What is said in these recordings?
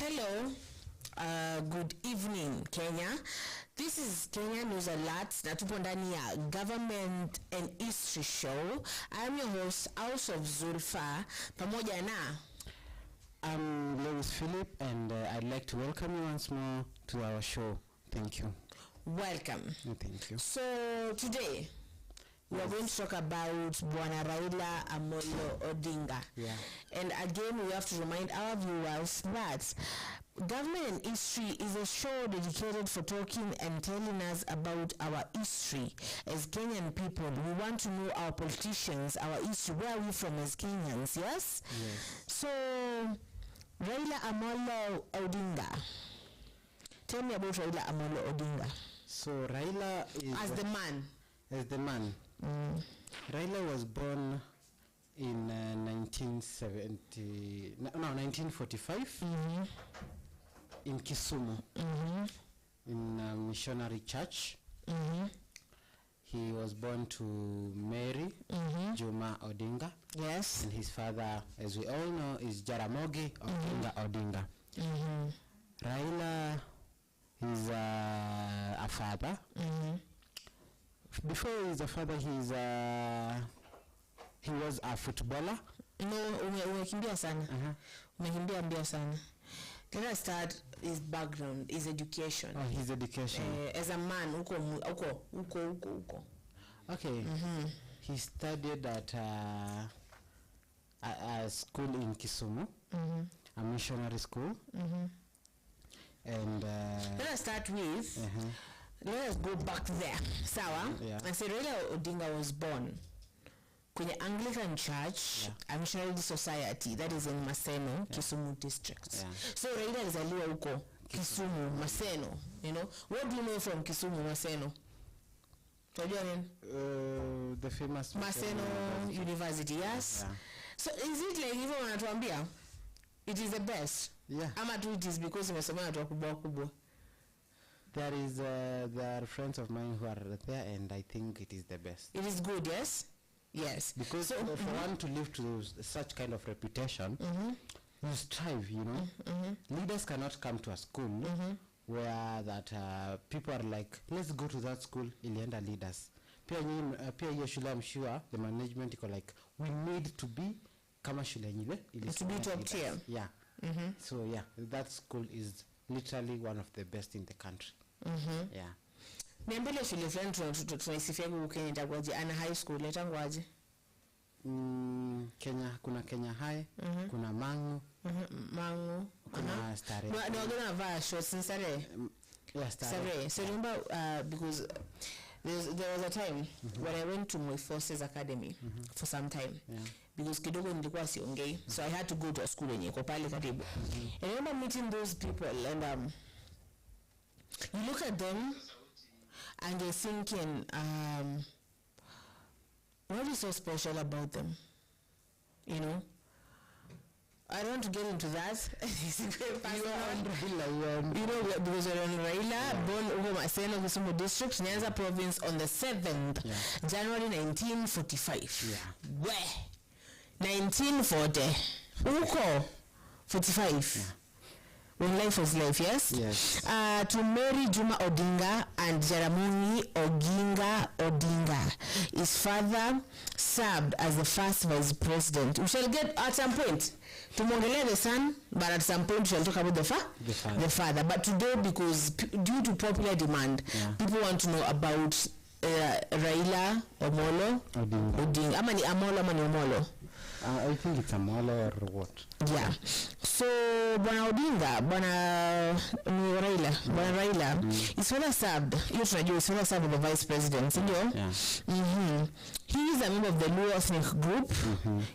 Hello, good evening, Kenya. This is Kenya News Alert na tupo ndani ya Government and History Show. I am your host, House of Zulfa, pamoja na I'm Lewis Philip, and I'd like to welcome you once more to our show. Thank you. Welcome. Thank you. So today we are going to talk about Bwana Raila Odinga. Yeah. And again, we have to remind our viewers that Government and History is a show dedicated for talking and telling us about our history as Kenyan people. We want to know our politicians, our history. Where are we from as Kenyans? Yes? Yes. So, Raila Odinga. Tell me about Raila Odinga. So Raila is As the man. As the man. Raila was born in 1945 in Kisumu, in a missionary church. He was born to Mary Juma Odinga. Yes. And his father, as we all know, is Jaramogi Odinga. Raila is a father. Before he's a father, he was a footballer. No, umekimbia sana. Umekimbia mbio sana. Let us start his background, his education. Oh, his education. As a man, uko. Okay. He studied at a school in Kisumu, a missionary school. And let us start with. Let us go back there. Sawa? Yeah. I said Raila Odinga was born kwenye Anglican Church, a missionary society that is in Maseno, Kisumu district. So Raila alizaliwa huko Kisumu, Maseno. You know, what do you know from Kisumu, Maseno? The famous Maseno University, yes? Yeah. So is it like even wanatuambia it is the best? Yeah. Ama tu it is because imesomea watu wakubwa. There are friends of mine who are there, and I think it is the best. It is good, yes? Yes. Because for one to live to such kind of reputation, you strive, you know. Leaders cannot come to a school where that people are like, let's go to that school, ilienda leaders. Pia hiyo shule, I'm sure the management iko like, we need to be kama shule nyile. To be top tier. Yeah. So yeah, that school is literally one of the best in the country. Yeah. Niambele shule fulani tunaisifia huko Kenya itakuwaje? Ana high school itakuwaje? Kenya, kuna Kenya High, kuna Mangu. Kuna Stare. No, I'm gonna have shorts in Stare. Yeah, Stare. So remember, because there was a time when I went to my Forces Academy for some time. Yeah. Because kidogo nilikuwa siongei, so I had to go to a school yenye iko pale karibu. And I remember meeting those people, and you look at them and you're thinking, what is so special about them? You know? I don't want to get into that. You know, because we're on Raila, born over Maseno, Kisumu district, Nyanza province on the 7th January 1945. Yeah. Where? 1940. Uko 45. Yeah. When life was life, yes? Yes. To Mary Juma Odinga and Jaramogi Odinga. His father served as the first vice president. We shall get at some point to Mongele the son, but at some point we shall talk about the father. But today, because due to popular demand, people want to know about Raila Odinga. Amani Amolo, Amani Omolo. I think it's Amolo or what? Yeah. So Bwana Odinga, Bwana Raila, his father served. His father served as the vice president. Yeah. He is a member of the Luo ethnic group.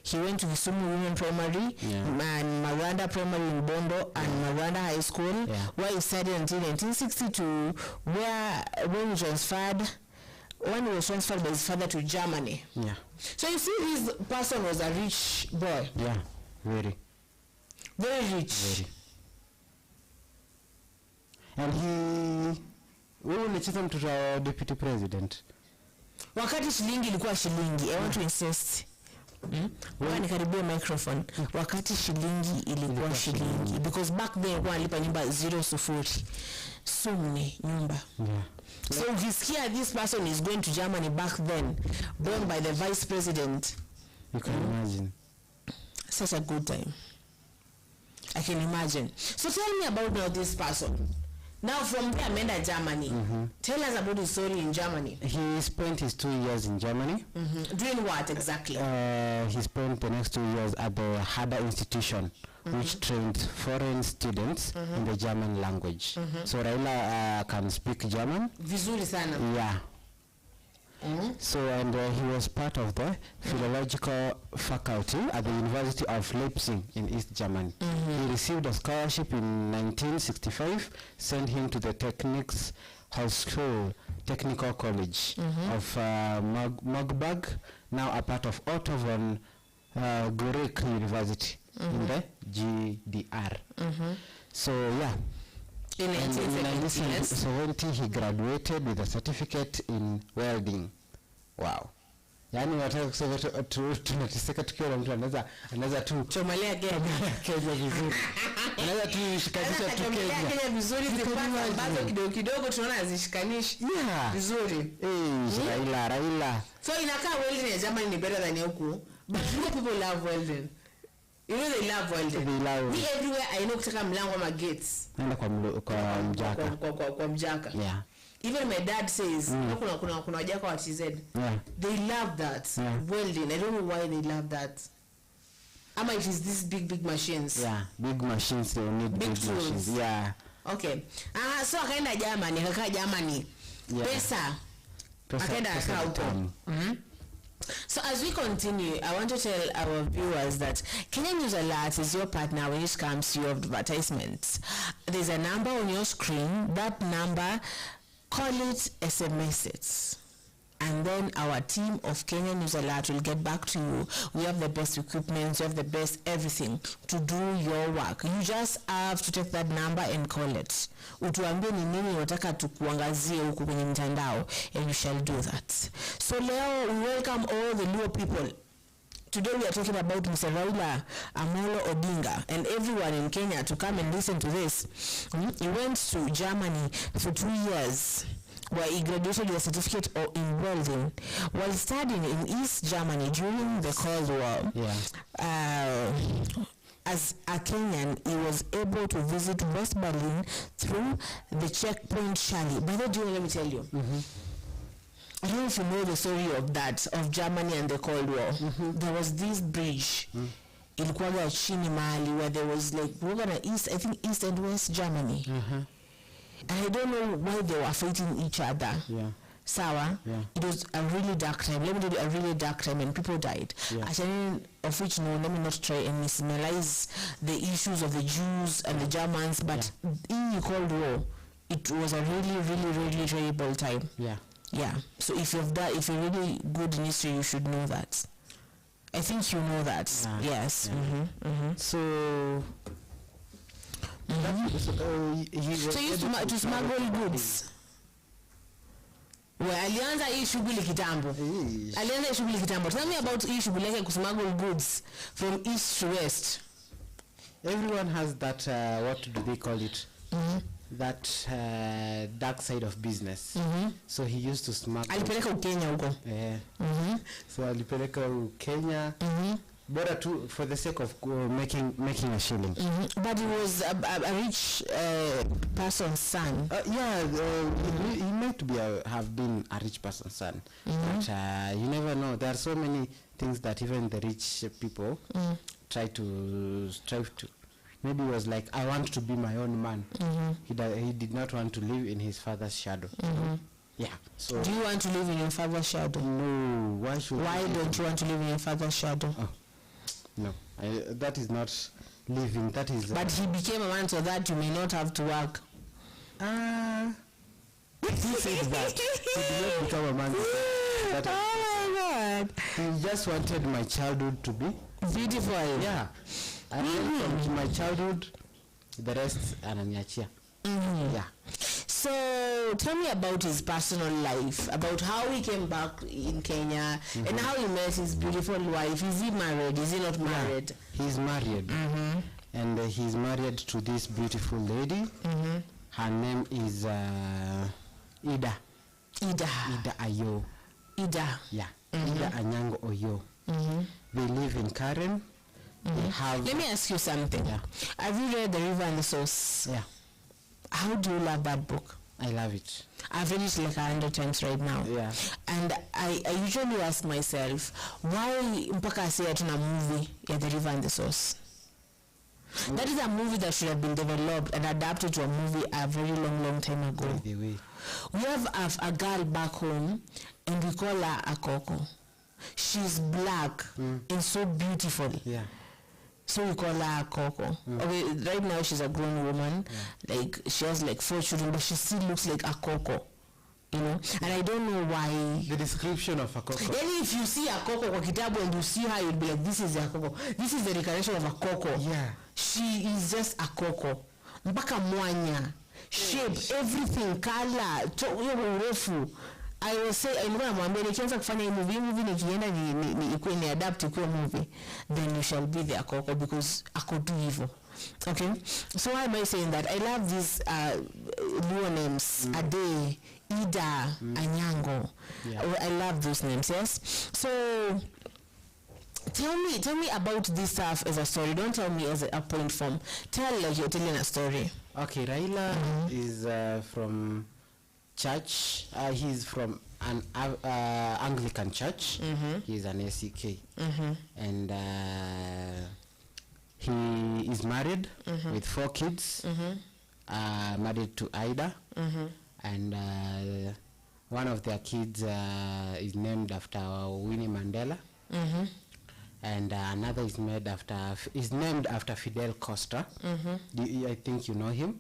He went to Kisumu Women Primary, and Maranda Primary in Bondo, and Maranda High School, where he studied until 1962, when he was transferred by his father to Germany. Yeah. So you see, this person was a rich boy. Yeah, very rich. Very. And wewe unacheza mtoto wa deputy president. Wakati shilingi ilikuwa shilingi, I want to insist. Nikaribia microphone. Wakati shilingi ilikuwa shilingi, because back then kwa alipa nyumba 0 sumni nyumba. So ukisikia this person is going to Germany back then, born by the vice president, you can imagine. Such a good time. I can imagine. So tell me about now this person. Now from there, Menda Germany. Tell us about his story in Germany. He spent his 2 years in Germany. Doing what exactly? He spent the next 2 years at the Hada Institution, which trained foreign students in the German language. So Raila can speak German. Vizuri sana. Yeah. So, and he was part of the philological faculty at the University of Leipzig in East Germany. He received a scholarship in 1965, sent him to the Technics Hochschule Technical College of Magdeburg, now a part of Rt Hon Zurich University in the GDR. So, yeah. In 1970 he graduated with a certificate in welding. Wow. Yani wataka kusema tunateseka tukiwa na mtu anaweza tu chomelea Kenya vizuri. Anaweza tu shikanisha tu Kenya vizuri, zipata ambazo kidogo tunaona azishikanishi. Yeah. Vizuri. Raila. So inakaa welding in Germany ni better than huku. But people love welding. You know they love welding. Me everywhere I know kutaka mlango ama gates. Nenda kwa mjaka. Kwa mjaka. Yeah. Even my dad says kuna wajaka wa TZ. Yeah. They love that. Welding. I don't know why they love that. Ama it is these big machines. Yeah, big machines, they need big machines. Yeah. Okay. So akaenda Germany, akakaa Germany. Yeah. Pesa akaenda akaa huko. So as we continue, I want to tell our viewers that Kenya News Alert is your partner when it comes to your advertisements. There's a number on your screen. That number, call it, SMS it. And then our team of Kenya News Alert will get back to you. We have the best equipment, we have the best everything to do your work. You just have to take that number and call it. Utuambie ni nini unataka tukuangazie huku kwenye mtandao, and you shall do that. So leo we welcome all the Luo people. Today we are talking about Mr. Raila Odinga and everyone in Kenya to come and listen to this. He went to Germany for 2 years, where he graduated with a certificate in welding while studying in East Germany during the Cold War. Yeah. As a Kenyan, he was able to visit West Berlin through the checkpoint Charlie. By the way, let me tell you. I don't know if you know the story of that, of Germany and the Cold War. There was this bridge ilikuwa chini mahali where there was like, we're gonna East and West Germany. And I don't know why they were fighting each other. Yeah. Sawa? Yeah. It was a really dark time. Let me tell you, a really dark time, and people died. Yeah. Of which, no, let me not try and misanalyze the issues of the Jews and the Germans, but in the Cold War, it was a really terrible time. Yeah. Yeah. So if you're really good in history, you should know that. I think you know that. Yeah. Yes. Yeah. So he used to smuggle goods. Well, alianza hii shughuli kitambo. Tell me about hii shughuli yake kusmuggle goods from east to west. Everyone has that, what do they call it? That dark side of business. So he used to smuggle. Alipeleka Kenya huko. So alipeleka Kenya. Bora too, for the sake of making a shilling. But he was a rich person's son. He might have been a rich person's son. But you never know. There are so many things that even the rich people strive to. Maybe he was like, I want to be my own man. He did not want to live in his father's shadow. Yeah. So do you want to live in your father's shadow? No. Why don't you want to live in your father's shadow? No, that is not living. That is. But he became a man so that you may not have to work. He said that he did not become a man. Oh my God! He just wanted my childhood to be beautiful. Yeah, and from my childhood, the rest ananiachia. Yeah. So tell me about his personal life, about how he came back in Kenya and how he met his beautiful wife. Is he married? Is he not married? He's married. And he's married to this beautiful lady. Her name is Ida. Ida Ayo. Yeah. Ida Anyango Oyo. They live in Karen. They have. Let me ask you something. Have you read The River and the Source? Yeah. How do you love that book? I love it. I've read it like 100 times right now. Yeah. And I usually ask myself, why mpaka say hatuna movie ya The River and the Source? That is a movie that should have been developed and adapted to a movie a very long time ago. By the way. We have a girl back home and we call her Akoko. She's black and so beautiful. Yeah. So we call her Akoko. Okay, right now she's a grown woman. Like she has like 4 children, but she still looks like Akoko. You know? And I don't know why. The description of Akoko. Yani if you see Akoko kwa kitabu and you see her, you'll be like, this is Akoko. This is the reincarnation of Akoko. Yeah. She is just Akoko. Mpaka mwanya. Shape, everything, color, urefu. I will say, I'm going to mwambia nikianza kufanya hii movie nikienda ni adapt ikuwe movie, then you shall be the Akoko because ako do evil. Okay? So why am I saying that? I love these Luo names. Ade, Ida, Anyango. Yeah. I love those names, yes? So tell me about this stuff as a story. Don't tell me as a point form. Tell like you're telling a story. Okay, Raila is from church. He's from an Anglican church. He's an ACK. And he is married with 4 kids. Married to Ida. And one of their kids is named after Winnie Mandela. And another is named after Fidel Costa. I think you know him.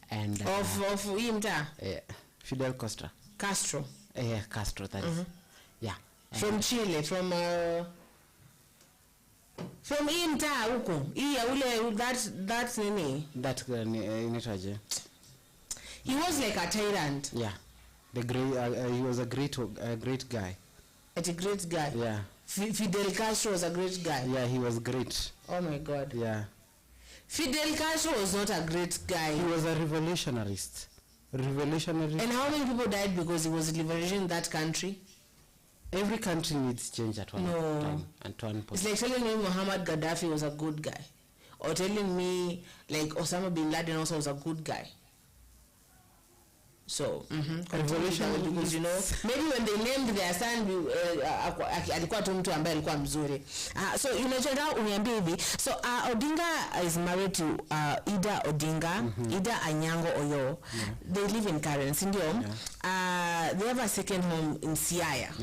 And of Imta? Fidel Costa. Castro. Yeah, Castro. That is. Yeah. From Chile, from Imta huko. That's nini? That He was like a tyrant. Yeah. The great. He was a great guy. A great guy. Yeah. Fidel Castro was a great guy. Yeah, he was great. Oh my God. Yeah. Fidel Castro was not a great guy. He was a revolutionarist. And how many people died because he was liberating that country? Every country needs change at one time. At one point. It's like telling me Muhammad Gaddafi was a good guy. Or telling me like Osama bin Laden also was a good guy. So, revolution, because you know, maybe when they named their son, alikuwa tu mtu ambaye alikuwa mzuri. So, unachotaka uniambie hivi. So, Odinga is married to Ida Odinga, Ida Anyango Oyo. They live in Karen, sindio? They have a second home in Siaya.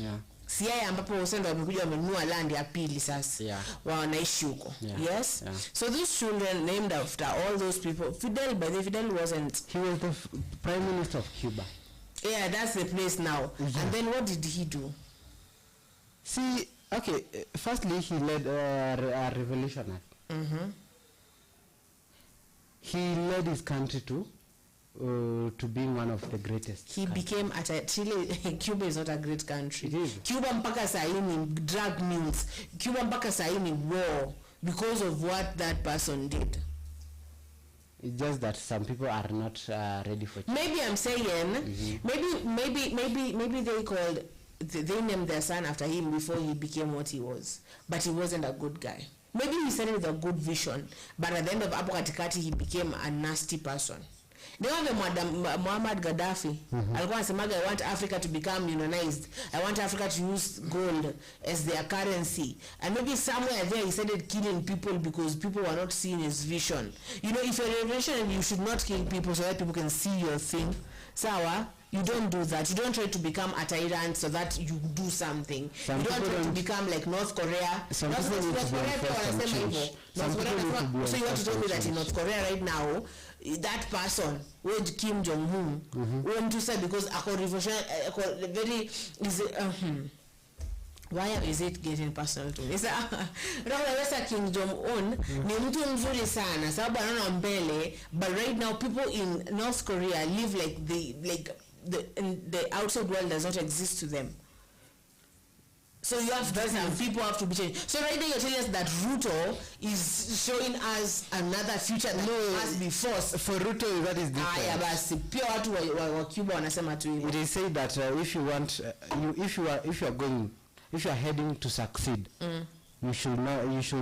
Siaya ambapo wasendo wamekuja wamenunua land ya pili sasa. Wanaishi huko. Yes? So these children named after all those people. Fidel, by the Fidel wasn't. He was the Prime Minister of Cuba. Yeah, that's the place now. And then what did he do? See, okay, firstly he led a revolution. He led his country to being one of the greatest. He became Chile. Cuba is not a great country. It is. Cuba mpaka saini drug mills. Cuba mpaka saini war because of what that person did. It's just that some people are not ready for change. Maybe I'm saying, maybe they named their son after him before he became what he was, but he wasn't a good guy. Maybe he started with a good vision, but at the end of Apo Katikati he became a nasty person. They have Muhammad Gaddafi. Alikuwa anasemaga, I want Africa to become unionized. I want Africa to use gold as their currency. And maybe somewhere there he started killing people because people were not seeing his vision. You know, if you're a revolutionary, you should not kill people so that people can see your thing. Sawa, you don't do that. You don't try to become a tyrant so that you do something. You don't try to become like North Korea. Some people need to be enforced and change. So you want to tell me that in North Korea right now, that person with Kim Jong-un want to say because very is Why is it getting personal to me? Sasa King Jong-un ni mtu mzuri sana sababu anaona mbele, but right now people in North Korea live like the outside world does not exist to them. So you have to some people have to be changed. So right now you're telling us that Ruto is showing us another future that must be forced. For Ruto that is different. Basi pia watu wa Cuba wanasema tu hivyo. It is said that if you want if you are heading to succeed, you should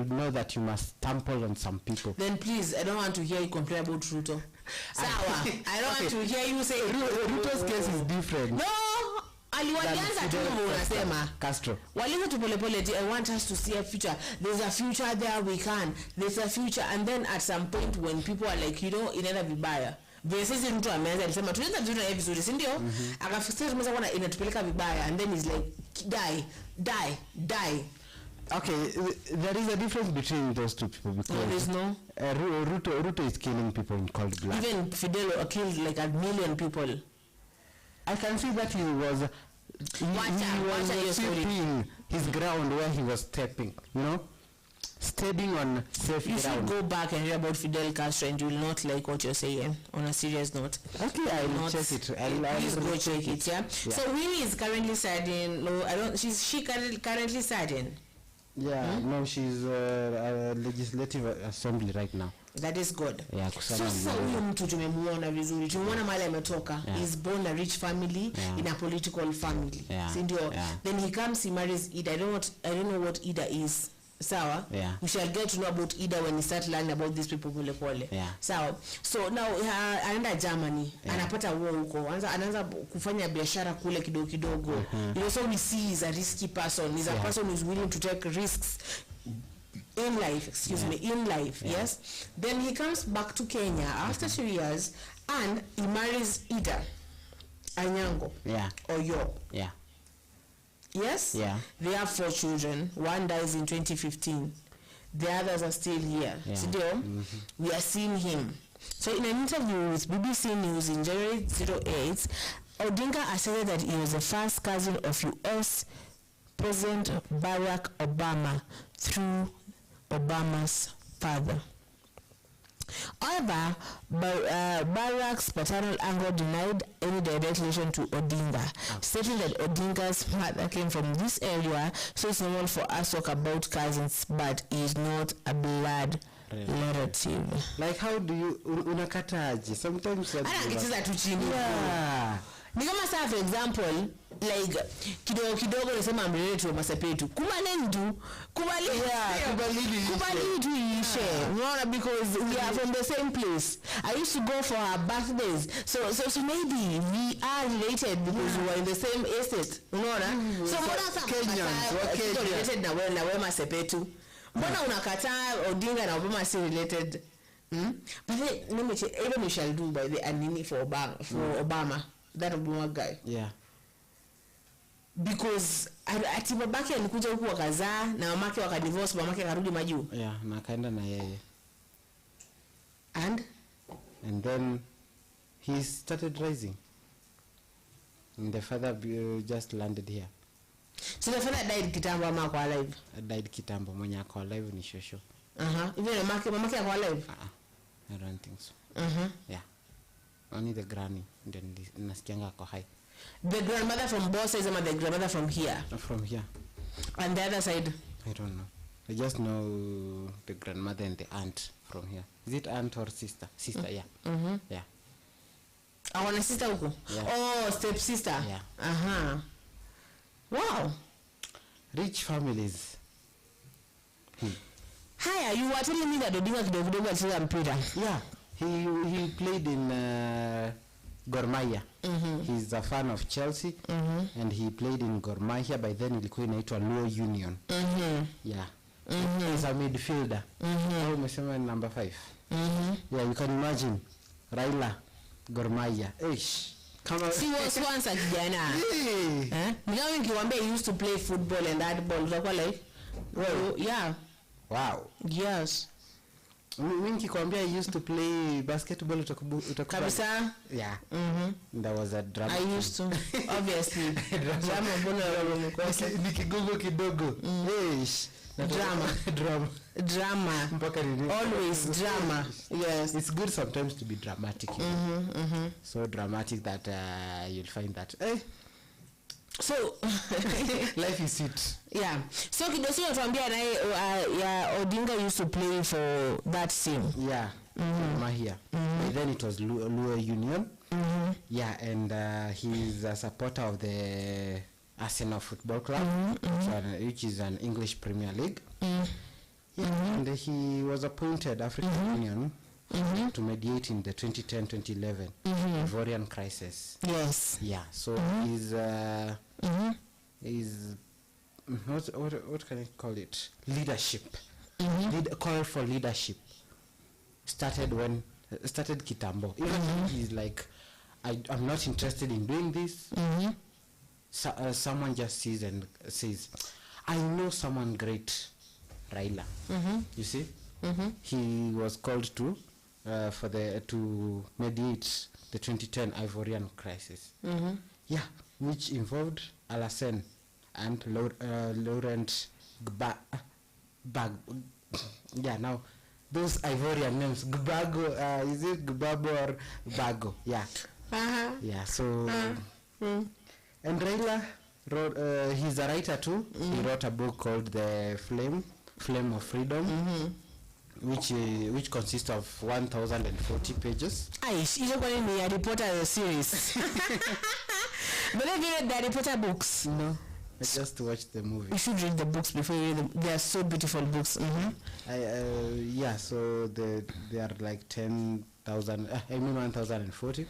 know that you must trample on some people. Then please, I don't want to hear you complain about Ruto. Sawa. I don't want to hear you say Ruto's case is different. No. Aliwalianza tu unasema Castro. Walianza tu polepole. I want us to see a future. There's a future there, we can. There's a future, and then at some point when people are like, inaenda vibaya. Sisi mtu ameanza alisema tunaweza vizuri na vizuri, si ndio? Akafikiria tumeweza kuona inatupeleka vibaya, and then he's like die. Okay, there is a difference between those two people because there is no. Ruto is killing people in cold blood. Even Fidel killed like 1 million people. I can see that he was sweeping his ground where he was stepping, stepping on safe ground. You should go back and read about Fidel Castro and you will not like what you're saying on a serious note. Okay, I will check it. Please go check it, yeah? So Winnie is currently studying. No, she currently studying. Yeah, no, she's legislative assembly right now. That is good. Yeah, so huyu mtu tumemuona vizuri. Tumemuona mahali ametoka. He's born in a rich family, in a political family. Sindio? Then he comes, he marries Ida. I don't know what Ida is. Sawa? We shall get to know about Ida when we start learning about these people pole. Sawa? So now anaenda Germany. Anapata uo huko. Anaanza kufanya biashara kule kidogo. So we see he's a risky person. He's a person who's willing to take risks in life, in life, yes. Then he comes back to Kenya after 2 years and he marries Ida Anyango. Or Yo. Yes? They have 4 children. One dies in 2015. The others are still here. We are seeing him. So in an interview with BBC News in January 08, Odinga asserted that he was the first cousin of US President Barack Obama through Obama's father. However, Barack's paternal uncle denied any direct relation to Odinga, stating that Odinga's mother came from this area, so it's normal for us to talk about cousins, but he is not a blood relative. Like how do you unakataji? Sometimes ni kama saa for example like kidogo nasema mreleto masapetu kubali tu ishe unaona because we are from the same place. I used to go for her birthdays, so maybe we are related because we are in the same estate, unaona. So mbona Kenyans related na wewe masapetu, mbona unakataa Odinga na Obama si related? But let me check, even we shall do by the anini for Obama. That Obama guy. Because ati babake alikuja huku wakazaa na mamake wakadivorce, mamake akarudi majuu. Na kaenda na yeye. And then he started rising. And the father just landed here. So the father died kitambo ama ako alive? Died kitambo, mwenye ako alive ni shosho. Even mamake ako alive? I don't think so. Only the granny. Then nasikianga ako high. The grandmother from both sides or the grandmother from here? From here. And the other side? I don't know. I just know the grandmother and the aunt from here. Is it aunt or sister? Sister, yeah. I want a sister huko? Oh, step sister? Wow. Rich families. Hi, you were telling me that Odinga kidogo alicheza mpira. He played in Gor Mahia. He's a fan of Chelsea, and he played in Gor Mahia. By then ilikuwa inaitwa Luo Union. He's a midfielder. Umesema number 5. You can imagine Raila Gor Mahia. He was once a kijana. Now nikiwaambia he used to play football and that ball utakuwa like, wow. Wow. Yes. Mingi kwambia I used to play basketball utakuba. Kabisa. Yeah. That was a drama. I used to obviously. Drama mbona wewe mkosa. Nikigogo kidogo. Drama. Always drama. Yes. It's good sometimes to be dramatic. So dramatic that you'll find that so life is sweet. Yeah. So kidosi natuambia naye ya Odinga used to play for that team. Yeah. Mahia. Then it was Luo Union. Yeah, and he's a supporter of the Arsenal Football Club, which is an English Premier League. Yeah, and he was appointed African Union to mediate in the 2010-2011 Ivorian crisis. Yes. Yeah. So he's what can I call it? Leadership. Call for leadership. Started Kitambo. Even he's like, I'm not interested in doing this. Someone just sees and says, I know someone great, Raila. You see, he was called to mediate the 2010 Ivorian crisis. Yeah, which involved Alassane and Laurent Gbagbo. Yeah, now those Ivorian names, Gbagbo, is it Gbagbo or Bago? Yeah. Yeah. So. And Raila wrote, he's a writer too. He wrote a book called The Flame of Freedom, which consists of 1,040 pages. Aish, you don't me Harry Potter series. But have you read the Harry Potter books? No, I just watched the movie. You should read the books before you read them. They are so beautiful books. Yeah, so they are like 10,000. 1,040.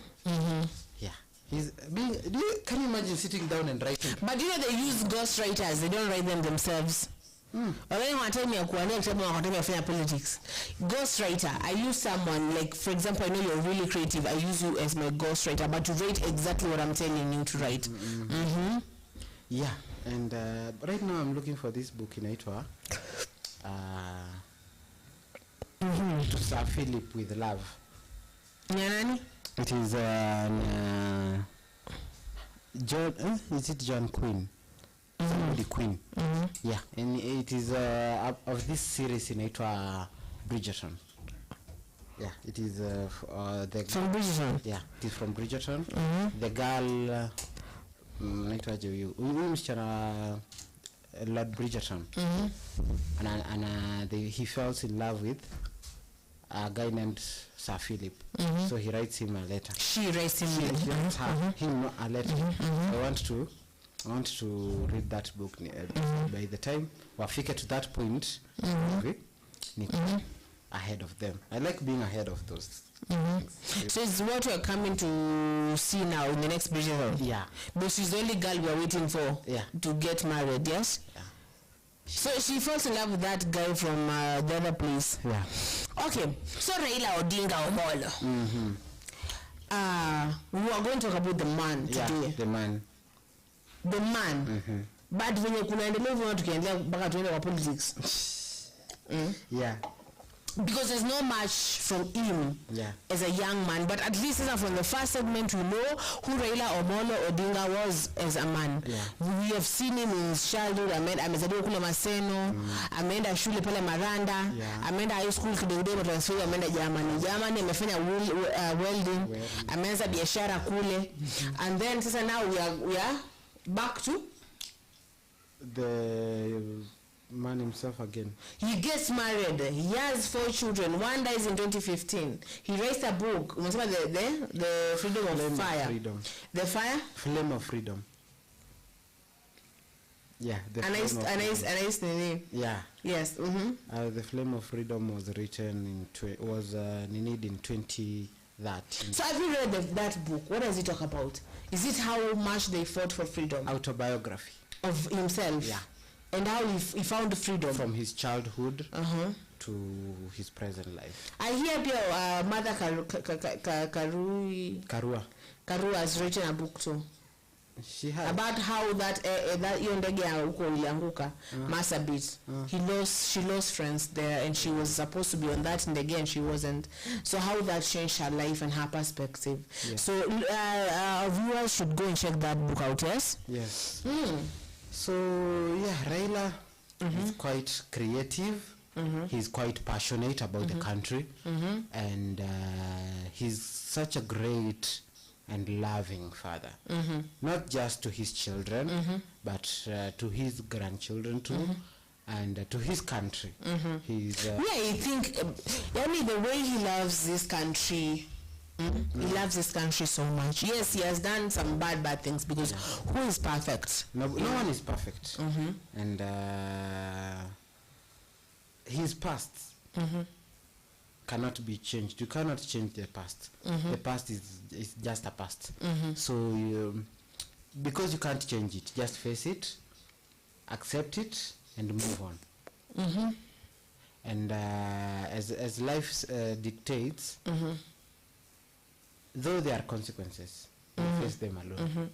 Yeah. Can you imagine sitting down and writing? But you know they use ghost writers. They don't write them themselves. Politics. Ghost writer. I use someone, like for example, I know you're really creative. I use you as my ghost writer, but to write exactly what I'm telling you to write. Yeah, and right now I'm looking for this book in Aitwa. To Sir Philip with Love. Nani? It is John. Is it John Queen? Somebody Queen. Yeah, and it is of this series in Aitwa Bridgerton. Yeah, it is from Bridgerton. Yeah, it is from Bridgerton. The girl. Lord Bridgerton. And he falls in love with a guy named Sir Philip. So he writes him a letter. She writes him him a letter. I want to read that book. By the time wafike to that point, ahead of them. I like being ahead of those. So it's what you're coming to see now in the next Bridgerton. Yeah. But she's the only girl we're waiting for to get married, yes? Yeah. So she falls in love with that guy from the other place. Yeah. Okay. So Raila Odinga Omolo. We are going to talk about the man today. Yeah, the man. The man. But when you kunaendelea hivyo tukiendelea mpaka tuende kwa politics. Yeah. Because there's no much from him as a young man, but at least from the first segment we know who Raila Odinga was as a man. We have seen him in his childhood. Amezaliwa kule Maseno, ameenda shule pale Maranda, ameenda high school kidogo transfer, ameenda Germany amefanya welding, ameanza biashara kule, and then sasa now we are back to the man himself again. He gets married. He has 4 children. One dies in 2015. He writes a book. The freedom of Flame fire. Of freedom. The fire? Flame of freedom. Yeah. The name. Yeah. Yes. The Flame of Freedom was written in 2013. So have you read that book? What does it talk about? Is it how much they fought for freedom? Autobiography. Of himself? Yeah. And how he found freedom? From his childhood to his present life. I hear your mother Karua has written a book too. She had. About how that hiyo ndege huko ilianguka Marsabit. She lost friends there, and she was supposed to be on that ndege and she wasn't. So how that changed her life and her perspective. Yeah. So viewers should go and check that book out. Yes. So yeah, Raila is quite creative. He's quite passionate about the country, and he's such a great and loving father, not just to his children, but to his grandchildren too, and to his country. He's I think the way he loves this country, he loves this country so much. Yes, he has done some bad things, because who is perfect? No one is perfect, and his past cannot be changed. You cannot change the past. The past is just a past. So because you can't change it, just face it, accept it, and move on. And as life dictates, though there are consequences, face them alone.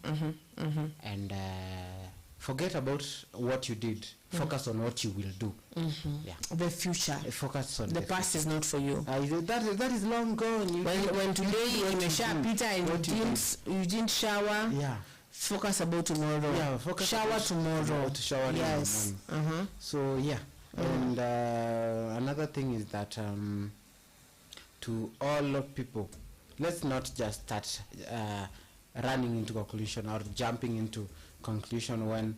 And forget about what you did. Focus on what you will do. Yeah. The future. Focus on the past future. Is not for you. That is long gone. When today you Peter and you didn't shower. Yeah. Focus about tomorrow. Yeah. Focus shower tomorrow. To shower yes. In the morning. So yeah. And another thing is that to all people, let's not just start running into conclusion or jumping into conclusion when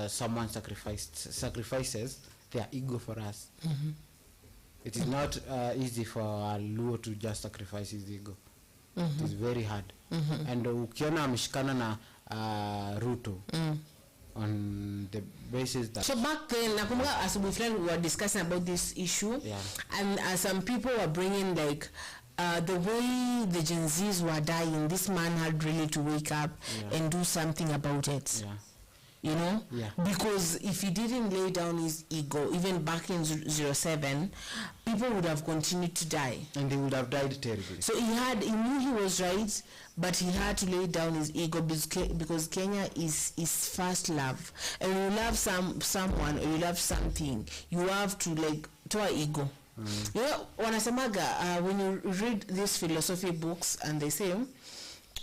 someone sacrifices their ego for us. It is not easy for a Luo to just sacrifice his ego. It is very hard. And ukiona ameshikana na Ruto on the basis that. So back then, nakumbuka asubuhi fulani we were discussing about this issue, and some people were bringing like the way the Gen Zs were dying, this man had really to wake up and do something about it. You know? Because if he didn't lay down his ego, even back in 07, people would have continued to die. And they would have died terribly. So he knew he was right, but he had to lay down his ego because Kenya is his first love. And when you love someone or you love something, you have to like toa ego. You know, wanasemaga when you read these philosophy books and they say,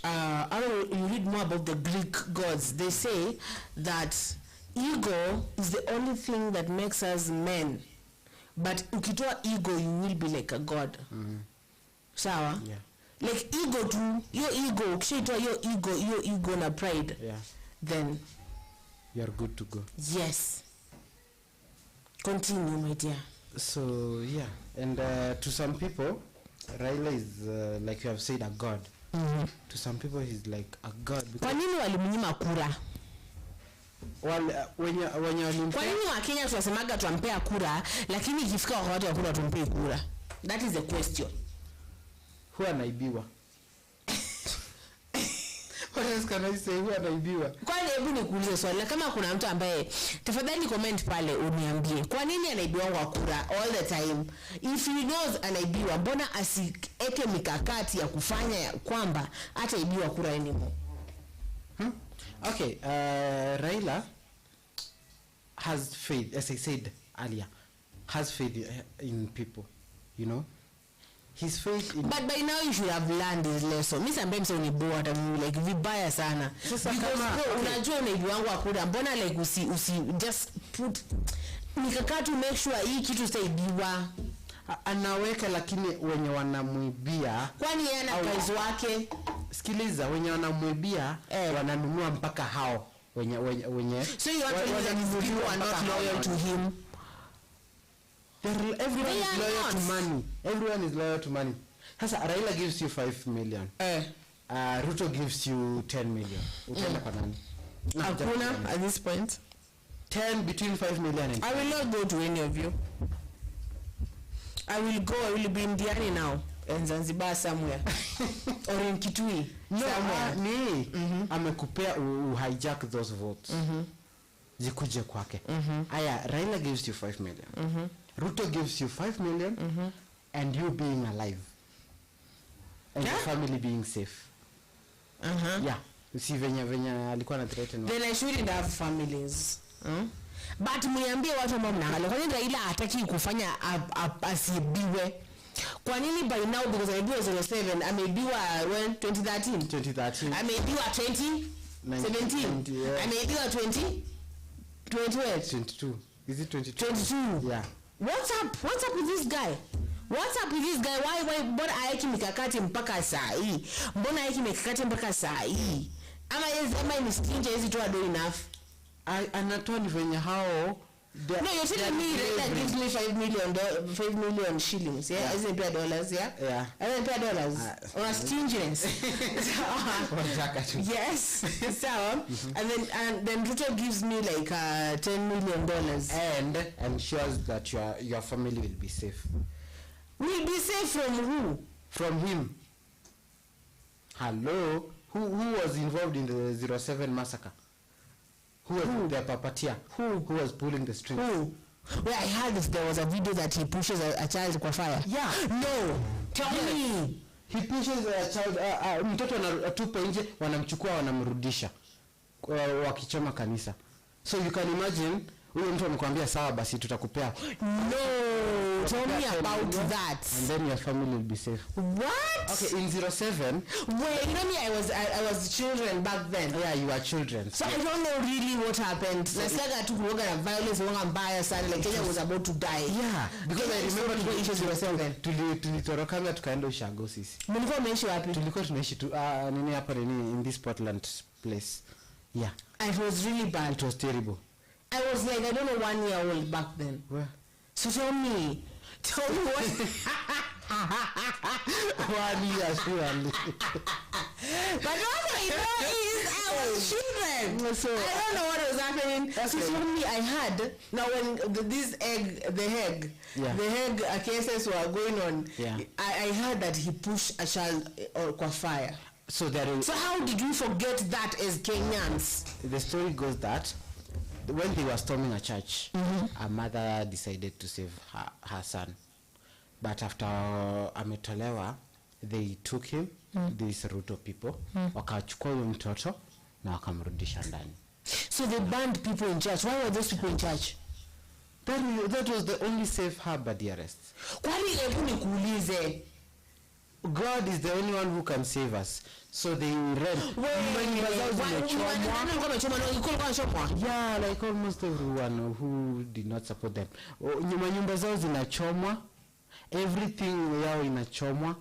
you read more about the Greek gods, they say that ego is the only thing that makes us men, but ukitoa ego you will be like a god. Sawa? Like ego tu, your ego, ukishaitoa your ego na pride, then you are good to go. Yes. Continue, my dear. So yeah, and to some people Raila is like you have said, a god. To some people he's like a god. Kwa nini walimnyima kura? When you kwa nini Wakenya tunasemaga tuampea kura lakini ikifika wakati wa kura tumpee kura? That is the question. Who anaibiwa? What else can I say? Who anaibiwa? Kwani hebu nikuulize swali, kama kuna mtu ambaye tafadhali comment pale uniambie kwa nini anaibiwa kwa kura all the time? If he knows anaibiwa, mbona asieke mikakati ya kufanya kwamba hataibiwa kura anymore? Okay, Raila has faith, as I said earlier, has faith in people, you know. His faith in. But by now you should have learned his lesson. Me sometimes when you bored and like vibaya sana. Because unajua unaibiwa wangu akura, mbona like usi just put mikakati make sure hii kitu sitaibiwa. Anaweka lakini wenye wanamuibia. Kwani yeye ana kazi wake? Sikiliza, wenye wanamuibia wananunua mpaka hao wenye so you want to know that people are not loyal to him? Everyone is loyal to money. Everyone is loyal to money. Sasa Raila gives you 5 million. Ruto gives you 10 million. Utaenda kwa nani? Hakuna at this point. 10 between 5 million and 10. I will not go to any of you. I will be in Diani now. In Zanzibar somewhere. Or in Kitui. Somewhere. Amekupea hijack those votes. Zikuje kwake. Aya, Raila gives you 5 million. Ruto gives you 5 million and you being alive. And your family being safe. Yeah. Si venya alikuwa na threaten. Then I shouldn't have families. But mniambie watu ambao mnaangalia, kwa nini Raila hataki kufanya asibiwe? Kwa nini by now, because ameibiwa 07, ameibiwa when 2013 ameibiwa 2017 yeah. Ameibiwa 22. Is it 22? Yeah. What's up with this guy? Why mbona aeki mikakati mpaka saa hii? Ama ni stingy hizi tu ado enough. Anatoa ni venye hao. No, you're telling me that gives me $5 million shillings, yeah? Isn't it dollars, yeah? Yeah. Isn't it dollars? Or stinginess. Yes. So, and then Ruto gives me like $10 million. And ensures that your family will be safe. Will be safe from who? From him. Hello? Who was involved in the 07 massacre? Who was the puppeteer? Who was pulling the strings? Who? Well, I heard if there was a video that he pushes a child kwa fire. Yeah. No. Tell me. He pushes a child. Mtoto anatupa nje, wanamchukua wanamrudisha wakichoma kanisa. So you can imagine, huyo mtu anakuambia sawa basi tutakupea. No. Tell me about that. And then your family will be safe. What? Okay, in 07. Wait, you know me, I was children back then. Yeah, you were children. So I don't know really what happened. Nasikia tu kuoga na violence wanga mbaya sana, like Kenya was about to die. Yeah, because I remember the issues 07. Tulitorokanga tukaenda ushago sisi. Mlikuwa mnaishi wapi? Tulikuwa tunaishi tu nini hapa nini in this Portland place. Yeah. And it was really bad. It was terrible. I was like, I don't know, 1 year old back then. Where? So tell me what 1 year surely. But what I know is I was children. So I don't know what was happening. So tell me, I had, now when the Hague cases were going on, yeah. I heard that he pushed a child kwa fire. So how did you forget that as Kenyans? The story goes that when they were storming a church, a mother decided to save her son. But after ametolewa, they took him, these Ruto people, wakachukua huyo mtoto na wakamrudisha ndani. So they banned people in church. Why were those people in church? That was the only safe harbor, dearest. Kwani hebu nikuulize, God is the only one who can save us. So they ran. Yeah, like almost everyone who did not support them. Nyumba zao zinachomwa. Everything yao inachomwa.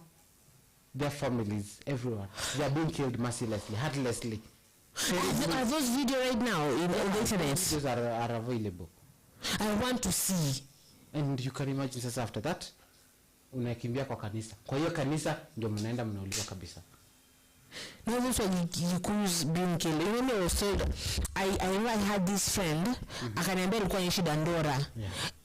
Their families, everyone. They are being killed mercilessly, heartlessly. Are those videos right now in the internet? Those are available. I want to see. And you can imagine sasa after that, unakimbia kwa kanisa. Kwa hiyo kanisa ndio mnaenda mnauliwa kabisa. No, this one Giku's being killed. You know, I was told, I had this friend, akaniambia alikuwa anaishi Dandora,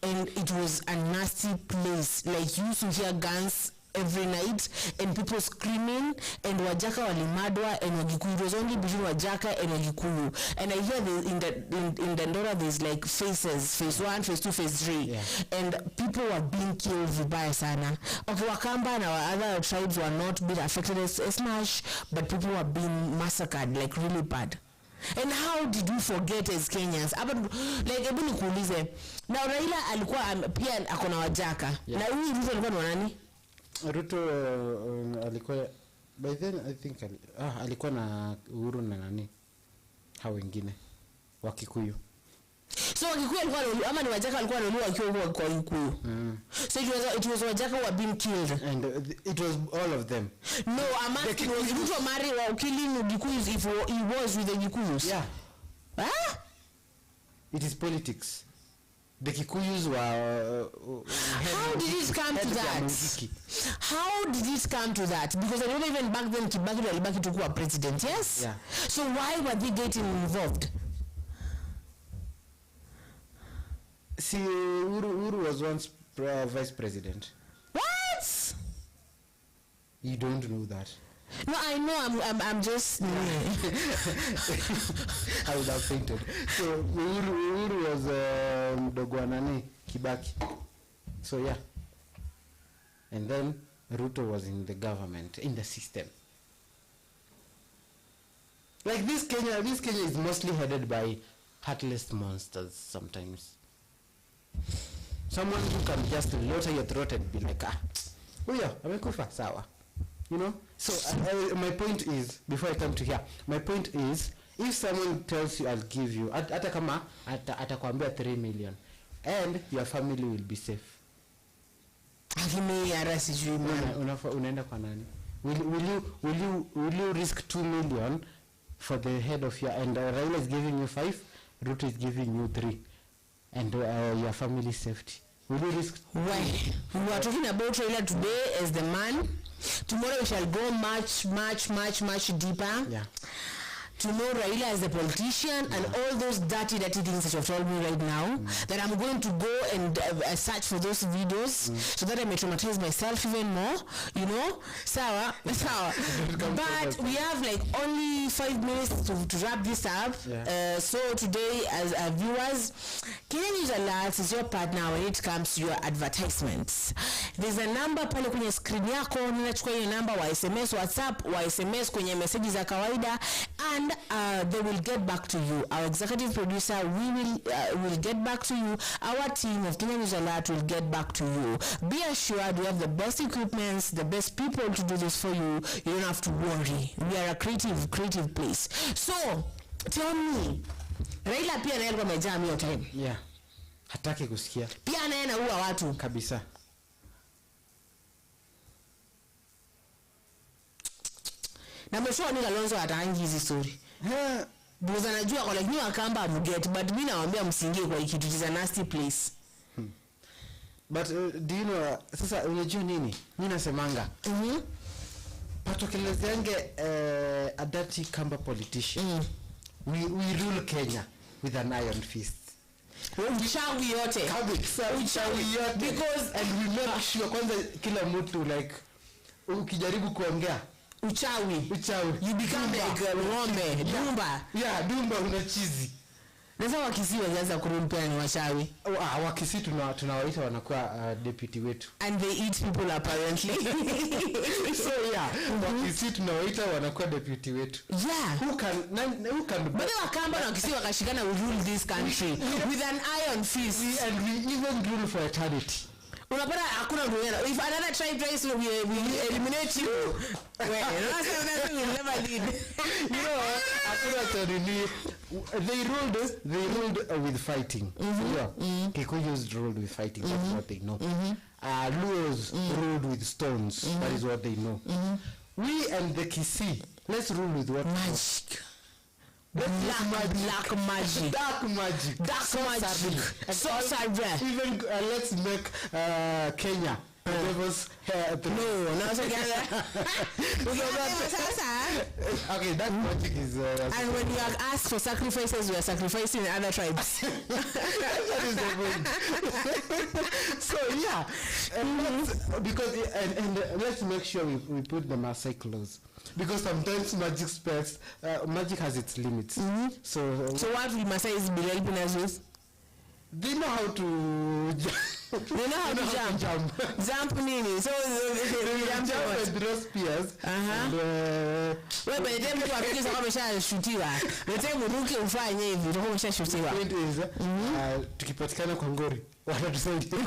and it was a nasty place. Like, you used to hear guns every night and people screaming, and Wajaka walimadwa and Wagikuyu. It was only between Wajaka and Wagikuyu. And I hear in Dandora there's like phases, phase 1, phase 2, phase 3, and people were being killed vibaya sana. Okay, Wakamba and our other tribes were not being affected as much, but people were being massacred like really bad. And how did we forget as Kenyans? Like, hebu nikuulize, na Raila alikuwa pia akona Wajaka, na huyu Ruto alikuwa ni nani? Ruto alikuwa by then I think alikuwa na Uhuru na nani hao wengine wa Kikuyu. So Kikuyu alikuwa ama ni Wajaka alikuwa anauliwa wakiwa kwa Kikuyu. So it was Wajaka who were being killed. And it was all of them. No, I'm asking, was Ruto married or killing Kikuyus if he was with the Kikuyus? Yeah. Huh? It is politics. The Kikuyus were how did it come to that? How did it come to that? Because I remember even back then Kibaki took over president, yes? Yeah. So why were they getting involved? See, Uru was once vice president. What? You don't know that. No, I know. I'm just. I would have fainted. So Uru was Dogwanani Kibaki. So yeah. And then Ruto was in the government, in the system. Like this Kenya is mostly headed by heartless monsters sometimes. Someone who can just lower your throat and be like, huyo amekufa sawa. You know? So my point is, before I come to here, my point is, if someone tells you I'll give you, hata kama atakwambia 3 million, and your family will be safe. Unaenda kwa nani? Will you risk 2 million for the head of your, and Raila is giving you 5, Ruto is giving you 3, and your family safety? Will you risk? Why? We are talking about Raila today as the man. Tomorrow we shall go much deeper. Yeah. To know Raila as a politician and all those dirty things that you have told me right now, that I'm going to go and search for those videos so that I may traumatize myself even more, you know? Sawa. But we have like only 5 minutes to wrap this up. Yeah. So today, as viewers, Kenya News Alert is your partner when it comes to your advertisements. There's a number pale kwenye screen yako, ninachukua hiyo number wa SMS, WhatsApp, wa SMS kwenye message za kawaida, and they will get back to you. Our executive producer will get back to you. Our team of Kenya News Alert will get back to you. Be assured we have the best equipments, the best people to do this for you. You don't have to worry. We are a creative place. So tell me, Raila pia naye alikuwa amejaa hiyo time. Yeah. Hataki kusikia. Pia naye anaua watu kabisa. Na mshoa ni Kalonzo ataangi hizi story. Because anajua kwa like akamba amuget, but mimi nawaambia msingie kwa kitu is a nasty place. But do you know, sasa unajua nini? Mimi nasemanga. Patokelezeange a dirty Kamba politician. We rule Kenya with an iron fist. Uchawi yote. Uchawi yote. Because and we make sure kwanza kila mtu like ukijaribu kuongea uchawi you become like ng'ombe dumba. Yeah, dumba unachizi. Nasa wakisi waanza kurumpa ni wachawi. Wakisi tunawaita wanakuwa deputy wetu. And they eat people apparently. So yeah, wakisi tunawaita wanakuwa deputy wetu. Yeah. Who can but wakamba na wakisi wakashikana we rule this country with an iron fist, and we even rule for eternity. Unapata hakuna mtu mwingine. If another tribe tries to we eliminate you. Well, that's will never lead. You know, hakuna tani. They ruled with fighting. Yeah. Kikuyus ruled with fighting. That's what they know. Luos ruled with stones. That is what they know. We and the Kisii, let's rule with what? Magic. Dark magic. Even let's make Kenya. Okay, that magic is. And when you are asked for sacrifices, we are sacrificing in other tribes. That is the point. So yeah, because let's make sure we put the Maasai close. Because sometimes magic has its limits. So what will Maasais be helping us with? They know how to jump. Jump nini? So they jump and throw spears. Wewe by the time mtu akija kama ameshashutiwa. The time uruke ufanye hivi utakuwa umeshashutiwa. Point is tukipatikana kwa ngori watatusaidia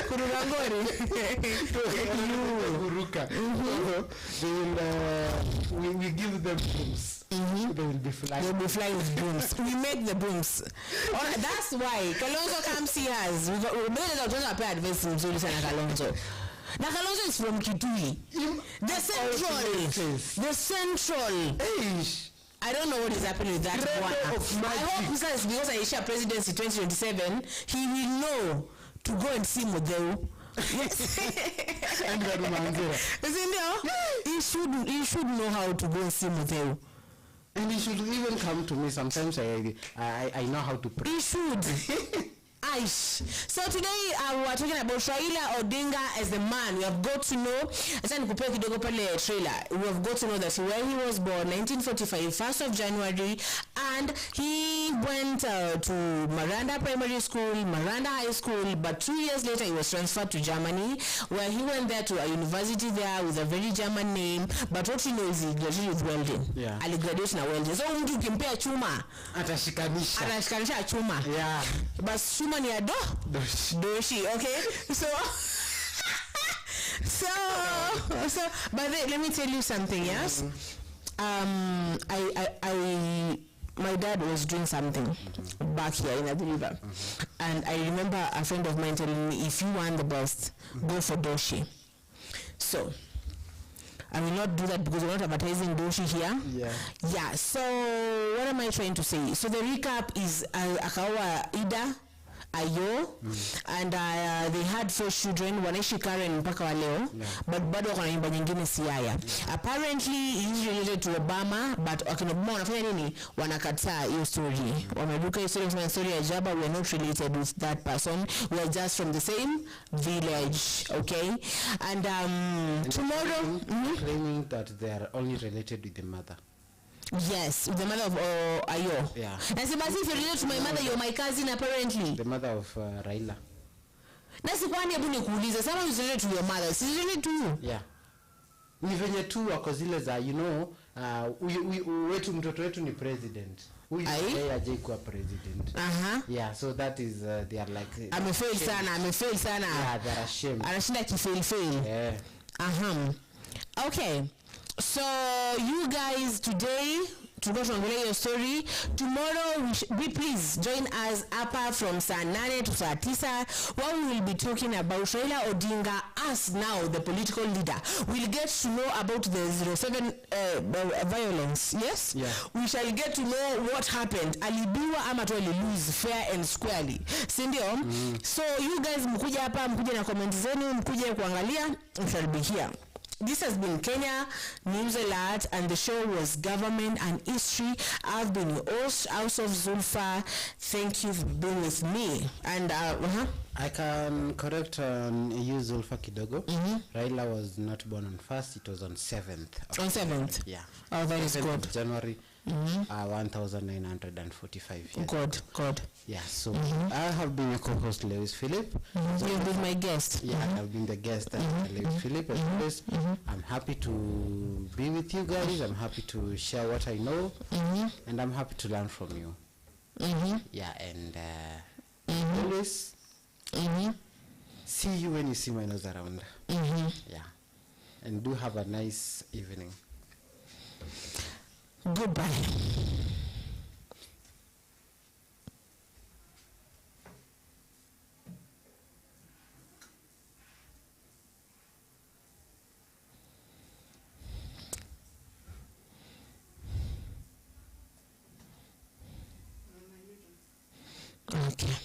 kuruka ngori. Kuruka. We give them brooms. They will be flying. They will be flying with brooms. We make the brooms. That's why Kalonzo comes see us. We made it out to advice mzuri sana Kalonzo. Na Kalonzo is from Kitui. The central. I don't know what is happening with that one. I hope because Aisha presidency 2027, he will know to go and see Modeu. Yes. And he should know how to go and see Modeu. And he should even come to me sometimes. I know how to pray. He should. Aish. So today we're talking about Raila Odinga as the man. We have got to know, trailer. We have got to know that where he was born, 1945, 1st of January, and he went to Miranda Primary School, Miranda High School, but 2 years later he was transferred to Germany, where he went there to a university there with a very German name. But what you know is he graduated with welding. Yeah. Ali graduated na welding. So mtu ukimpea chuma, atashikanisha chuma. Yeah. But chuma ni ado doshi, okay? So but let me tell you something, yes? My dad was doing something back here in the river, and I remember a friend of mine telling me, if you want the best, go for doshi. So I will not do that because we're not advertising doshi here. Yeah. So what am I trying to say? So the recap is akawa Ida Ayo, and they had 4 children, wanaishi Karen mpaka wa leo, but bado wako na nyumba nyingine Siaya. Apparently he's related to Obama, but wakina Obama wanafanya nini? Wanakataa hiyo story. Wameruka hiyo story ya Jaba. We are not related with that person. We are just from the same village, okay? And tomorrow claiming that they are only related with the mother. Yes, the mother of Ayo. Yeah. And if you're related to my mother, you're my cousin apparently. The mother of Raila. Nasi kwani hebu nikuulize, someone who's related to your mother, is related to you? Yeah. Ni venye tu wako zile za, you know, wetu mtoto wetu ni president. Huyu yeye aje kuwa president. Yeah, so that is they are like amefail sana. Yeah, they are ashamed. Anashinda kifail. Yeah. Okay. So you guys today to go to your story. Tomorrow please join us up from saa 9 to saa 9, where we will be talking about Raila Odinga as now the political leader. We'll get to know about the 07 violence. Yes? Yeah. We shall get to know what happened. Alibiwa ama tu lose fair and squarely. Sindio? So you guys mkuja hapa, mkuja na comment zenu, mkuja kuangalia, we shall be here. This has been Kenya News Alert, and the show was Government and History. I've been your host, House of Zulfa. Thank you for being with me. And I can correct you, Zulfa Kidogo. Raila was not born on 1st, it was on 7th. On 7th? Yeah. Oh, that is good. January 1945. Yes. Good. Yeah, so I have been your co-host, Lewis Philip. You've been my guest. Yeah, I've been the guest, Lewis Philip. I'm happy to be with you guys. I'm happy to share what I know, and I'm happy to learn from you. Yeah, and always see you when you see my nose around. Yeah, and do have a nice evening. Goodbye. Okay.